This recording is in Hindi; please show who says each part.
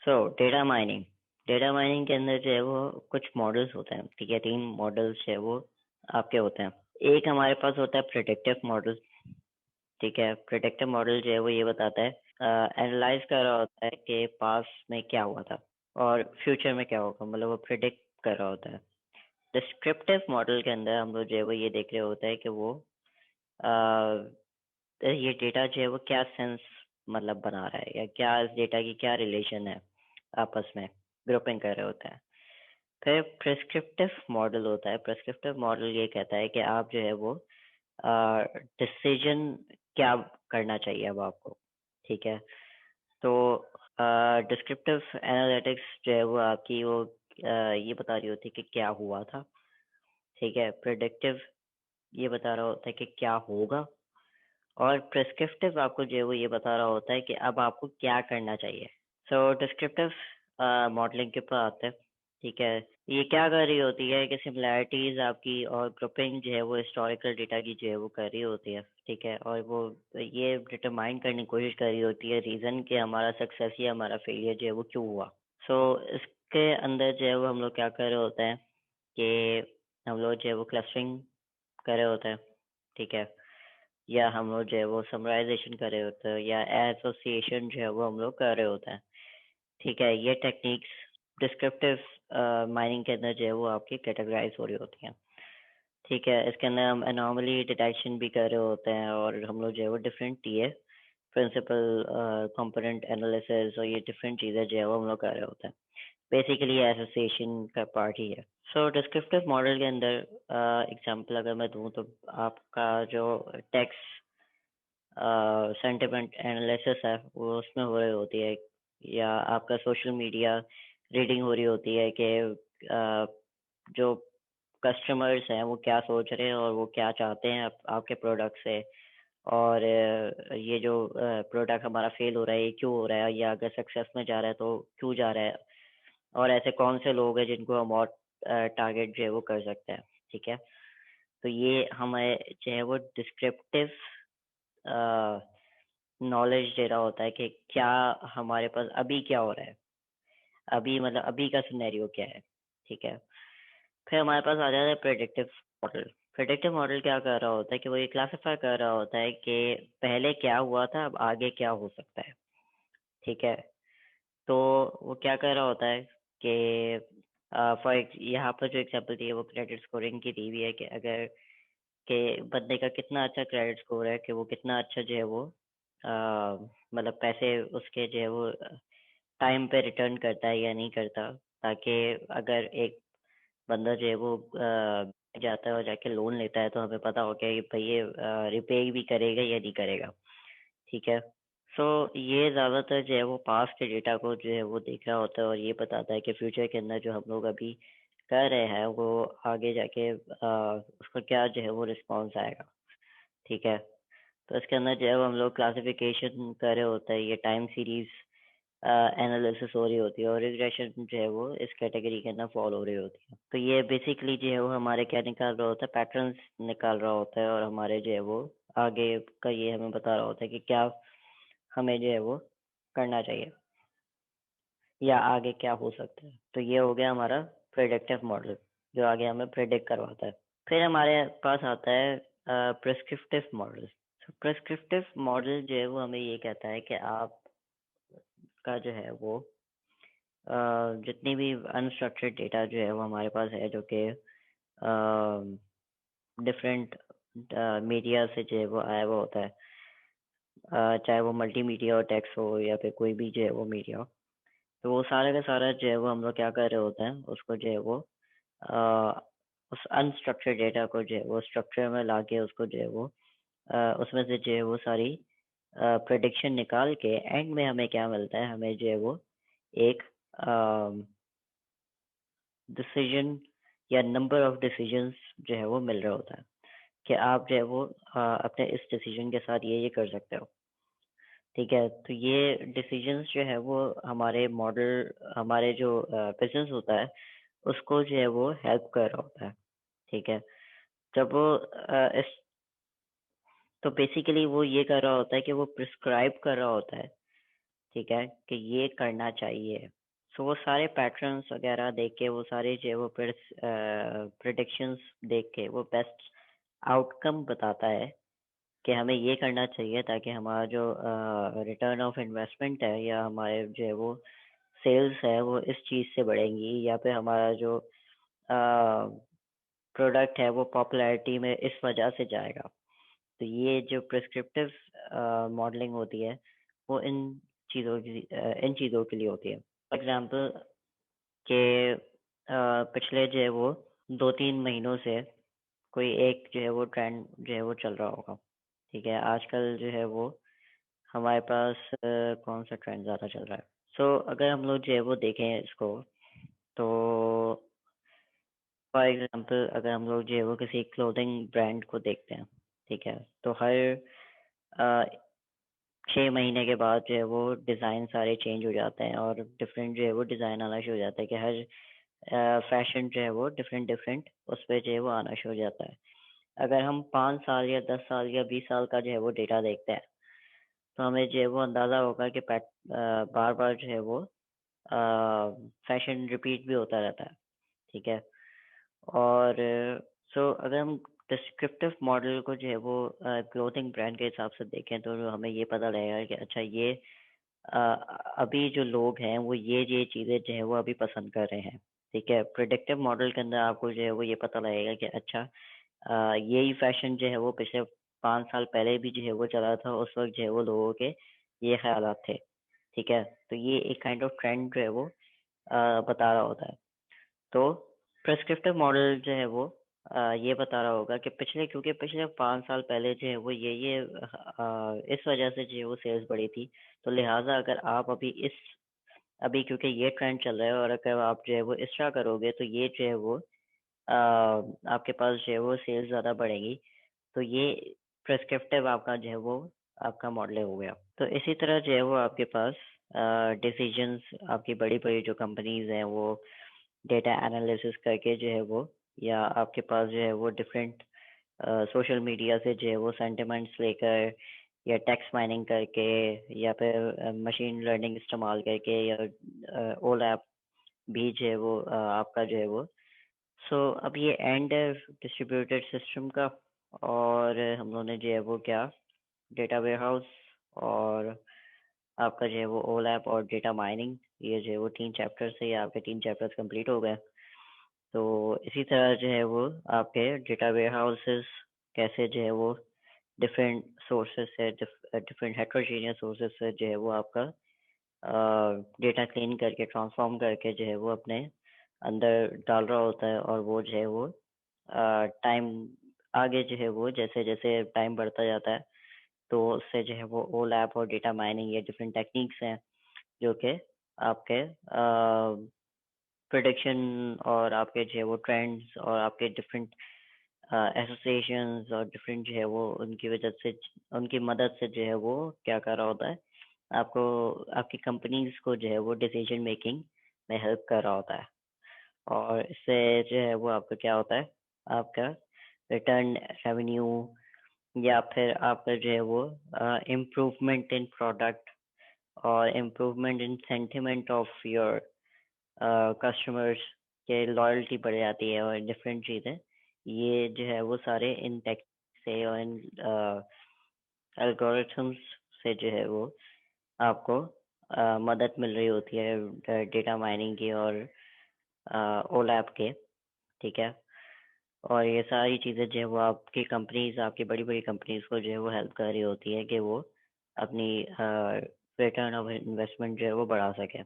Speaker 1: सो डेटा माइनिंग के अंदर जो है वो कुछ मॉडल्स होते हैं, ठीक है। 3 मॉडल्स जो है वो आपके होते हैं। एक हमारे पास होता है प्रेडिक्टिव मॉडल, ठीक है। प्रेडिक्टिव मॉडल जो है वो ये बताता है, एनालाइज कर रहा होता है कि पास में क्या हुआ था और फ्यूचर में क्या होगा, मतलब वो प्रिडिक्ट कर रहा होता है। डिस्क्रिप्टिव मॉडल के अंदर हम लोग जो है वो ये देख रहे होते हैं कि वो ये डेटा जो है वो क्या सेंस मतलब बना रहा है, या क्या इस डेटा की क्या रिलेशन है, आपस में ग्रुपिंग कर रहे होते हैं। फिर प्रिस्क्रिप्टिव मॉडल होता है। प्रिस्क्रिप्टिव मॉडल ये कहता है कि आप जो है वो डिसीजन क्या करना चाहिए अब आपको, ठीक है। तो डिस्क्रिप्टिव एनालिटिक्स जो है वो आपकी वो ये बता रही होती है कि क्या हुआ था, ठीक है। प्रिडिक्टिव ये बता रहा होता है कि क्या होगा, और प्रिस्क्रिप्टिव आपको जो है वो ये बता रहा होता है कि अब आपको क्या करना चाहिए। सो डिस्क्रिप्टिव मॉडलिंग के ऊपर आते हैं, ठीक है। ये क्या कर रही होती है कि सिमिलैरिटीज आपकी और ग्रुपिंग जो है वो हिस्टोरिकल डेटा की जो है वो कर रही होती है, ठीक है। और वो ये डिटरमाइन करने की कोशिश कर रही होती है रीज़न कि हमारा सक्सेस या हमारा फेलियर जो है वो क्यों हुआ। सो इसके अंदर जो है वो हम लोग क्या कर रहे होते हैं कि हम लोग जो है वो क्लस्टरिंग कर रहे होते हैं, ठीक है। या हम लोग जो है वो समराइजेशन कर रहे होते हैं, या एसोसिएशन जो है वो हम लोग कर रहे होते हैं, ठीक है। ये टेक्निक्स डिस्क्रिप्टिव माइनिंग के अंदर जो है वो आपकी कैटेगराइज हो रही होती हैं, ठीक है। इसके अंदर हम एनॉमली डिटेक्शन भी कर रहे होते हैं, और हम लोग जो है वो different TA principal component analysis और ये डिफरेंट चीज़ें जो है वो हम लोग कर रहे होते हैं। बेसिकली एसोसिएशन का पार्ट ही है। सो डिस्क्रिप्टिव मॉडल के अंदर एग्जांपल अगर मैं दूं तो आपका जो टेक्स्ट सेंटिमेंट एनालिसिस है वो उसमें हो रही होती है, या आपका सोशल मीडिया रीडिंग हो रही होती है कि जो कस्टमर्स हैं वो क्या सोच रहे हैं और वो क्या चाहते हैं आपके प्रोडक्ट से, और ये जो प्रोडक्ट हमारा फेल हो रहा है ये क्यों हो रहा है, या अगर सक्सेस में जा रहा है तो क्यों जा रहा है, और ऐसे कौन से लोग हैं जिनको हम और टारगेट जो है वो कर सकते हैं, ठीक है। तो ये हमें जो है वो डिस्क्रिप्टिव नॉलेज दे रहा होता है कि क्या हमारे पास अभी क्या हो रहा है, अभी मतलब अभी का सिनेरियो क्या है, ठीक है। फिर हमारे पास आ जाता है प्रेडिक्टिव मॉडल। प्रेडिक्टिव मॉडल क्या कर रहा होता है कि वो ये क्लासिफाई कर रहा होता है कि पहले क्या हुआ था, अब आगे क्या हो सकता है, ठीक है। तो वो क्या कर रहा होता है कि फॉर यहाँ पर जो एग्जांपल दी है वो क्रेडिट स्कोरिंग की दी हुई है कि अगर के बंदे का कितना अच्छा क्रेडिट स्कोर है, कि वो कितना अच्छा जो है वो मतलब पैसे उसके जो है वो टाइम पे रिटर्न करता है या नहीं करता, ताकि अगर एक बंदा जो है वो जाता है और जाके लोन लेता है तो हमें पता हो कि भाई ये रिपे भी करेगा या नहीं करेगा, ठीक है। सो ये ज़्यादातर जो है वो पास्ट के डेटा को जो है वो देख रहा होता है, और ये बताता है कि फ्यूचर के अंदर जो हम लोग अभी कर रहे हैं वो आगे जाके उसका क्या जो है वो रिस्पॉन्स आएगा, ठीक है। तो इसके अंदर जो है वो हम लोग क्लासिफिकेशन कर रहे होते हैं, ये टाइम सीरीज एनालिसिस हो रही होती है, और रिग्रेशन जो है वो इस कैटेगरी के अंदर फॉल हो रही होती है। तो ये बेसिकली जो है वो हमारे क्या निकाल रहा होता है, पैटर्न्स निकाल रहा होता है, और हमारे जो है वो आगे का ये हमें बता रहा होता है कि क्या हमें जो है वो करना चाहिए, या आगे क्या हो सकता है। तो ये हो गया हमारा प्रेडिक्टिव मॉडल, जो आगे हमें प्रेडिक्ट करवाता है। फिर हमारे पास आता है प्रिस्क्रिप्टिव मॉडल। प्रिस्क्रिप्टिव मॉडल जो है वो हमें ये कहता है कि आप का जो है वो जितनी भी अनस्ट्रक्चर्ड डेटा जो है वो हमारे पास है, जो कि डिफरेंट मीडिया से जो है वो आया हुआ होता है, चाहे वो मल्टीमीडिया और टेक्स्ट हो या फिर कोई भी जो है वो मीडिया हो। तो वो सारा का सारा जो है वो हम लोग क्या कर रहे होते हैं, उसको जो है वो अ, उस अनस्ट्रक्चर्ड डेटा को जो है वो स्ट्रक्चर में लाके उसको जो है वो उसमें से जो है वो सारी प्रेडिक्शन निकाल के एंड में हमें क्या मिलता है, हमें जो है वो एक डिसीजन या नंबर ऑफ डिसीजंस जो है वो मिल रहा होता है, कि आप जो है वो अपने इस डिसीजन के साथ ये कर सकते हो, ठीक है। तो ये डिसीजंस जो है वो हमारे मॉडल, हमारे जो बिजनेस होता है उसको जो है वो हेल्प कर रहा होता है, ठीक है। जब वो इस तो बेसिकली वो ये कर रहा होता है कि वो प्रिस्क्राइब कर रहा होता है ठीक है, कि ये करना चाहिए। सो वो सारे पैटर्न्स वगैरह देख के, वो सारे जो है वो प्रिडिक्शंस देख के वो बेस्ट आउटकम बताता है कि हमें ये करना चाहिए, ताकि हमारा जो रिटर्न ऑफ इन्वेस्टमेंट है या हमारे जो है वो सेल्स है वो इस चीज़ से बढ़ेंगी, या फिर हमारा जो प्रोडक्ट है वो पॉपुलैरिटी में इस वजह से जाएगा। तो ये जो प्रिस्क्रिप्टिव मॉडलिंग होती है वो इन चीज़ों के लिए होती है। फॉर एग्जांपल कि पिछले जो है वो 2-3 महीनों से कोई एक जो है वो ट्रेंड जो है वो चल रहा होगा, ठीक है। आजकल जो है वो हमारे पास कौन सा ट्रेंड ज़्यादा चल रहा है। सो अगर हम लोग जो है वो देखें इसको, तो फॉर एग्जांपल अगर हम लोग जो है वो किसी क्लोथिंग ब्रांड को देखते हैं, ठीक है, तो हर 6 महीने के बाद जो है वो डिज़ाइन सारे चेंज हो जाते हैं और डिफरेंट जो है वो डिज़ाइन आना शुरू हो जाता है, कि हर फैशन जो है वो डिफरेंट डिफरेंट उस पर जो है वो आना शुरू हो जाता है। अगर हम 5 साल या 10 साल या 20 साल का जो है वो डेटा देखते हैं, तो हमें जो है वो अंदाज़ा होगा कि बार बार जो है वो फैशन रिपीट भी होता रहता है, ठीक है। और सो अगर हम डिस्क्रिप्टिव मॉडल को जो है वो क्लोथिंग ब्रांड के हिसाब से देखें, तो हमें ये पता लगेगा कि अच्छा ये अ, अभी जो लोग हैं वो ये चीज़ें जो है वो अभी पसंद कर रहे हैं, ठीक है। प्रिडिक्टिव मॉडल के अंदर आपको जो है वो ये पता लगेगा कि अच्छा यही फैशन जो है वो पिछले 5 साल पहले भी जो है वो चला था, उस वक्त जो है वो लोगों के ये ख्यालात थे, ठीक है। तो ये एक काइंड ऑफ ट्रेंड जो है वो बता रहा होता है। तो प्रिस्क्रिप्टिव मॉडल जो है वो ये बता रहा होगा कि क्योंकि पिछले 5 साल पहले जो है वो ये इस वजह से जो है वो सेल्स बढ़ी थी, तो लिहाजा अगर आप अभी क्योंकि ये ट्रेंड चल रहा है और अगर आप जो है वो इस तरह करोगे, तो ये जो है वो आपके पास जो है वो सेल्स ज़्यादा बढ़ेगी। तो ये प्रिस्क्रिप्टिव आपका जो है वो आपका मॉडल हो गया। तो इसी तरह जो है वो आपके पास डिसीजंस, आपकी बड़ी बड़ी जो कंपनीज हैं वो डेटा एनालिसिस करके जो है वो, या आपके पास जो है वो डिफरेंट सोशल मीडिया से जो है वो सेंटिमेंट्स लेकर, या टेक्स्ट माइनिंग करके, या फिर मशीन लर्निंग इस्तेमाल करके, या ओल ऐप भी जो है वो आपका जो है वो। सो अब ये एंड है डिस्ट्रीब्यूटेड सिस्टम का। और हम लोगों ने जो है वो क्या, डेटा वेयरहाउस और आपका जो है वो ओल ऐप और डेटा माइनिंग, ये जो है वो 3 चैप्टर से, ये आपके 3 चैप्टर्स कंप्लीट हो गए। तो इसी तरह जो है वो आपके डेटा वेयरहाउसेस कैसे जो है वो डिफरेंट सोर्सेस से, डिफरेंट हेट्रोजीनियस सोर्सेस से जो है वो आपका डेटा क्लीन करके, ट्रांसफॉर्म करके जो है वो अपने अंदर डाल रहा होता है। और वो जो है वो टाइम आगे जो है वो जैसे जैसे टाइम बढ़ता जाता है, तो उससे जो है वो ओल ऐप और डेटा माइनिंग, ये डिफरेंट टेक्निक्स हैं जो कि आपके प्रोडिक्शन और आपके जो है वो ट्रेंड्स और आपके डिफरेंट एसोसिएशंस और डिफरेंट जो है वो उनकी वजह से, उनकी मदद से जो है वो क्या कर रहा होता है, आपको, आपकी कंपनीज को जो है वो डिसीजन मेकिंग में हेल्प कर रहा होता है। और इससे जो है वो आपका क्या होता है, आपका रिटर्न रेवेन्यू, या फिर आपका जो है वो इम्प्रूवमेंट इन प्रोडक्ट और improvement in sentiment of your customers के लॉयल्टी बढ़ जाती है, और डिफरेंट चीज़ें, ये जो है वो सारे इन टेक से और इन एल्गोरिथम्स से जो है वो आपको मदद मिल रही होती है डेटा माइनिंग की और ओलैप के, ठीक है। और ये सारी चीज़ें जो है वो आपकी कंपनीज, आपकी बड़ी बड़ी कंपनीज को जो है वो हेल्प कर रही होती है कि वो अपनी रिटर्न ऑफ इन्वेस्टमेंट जो है वो बढ़ा सके।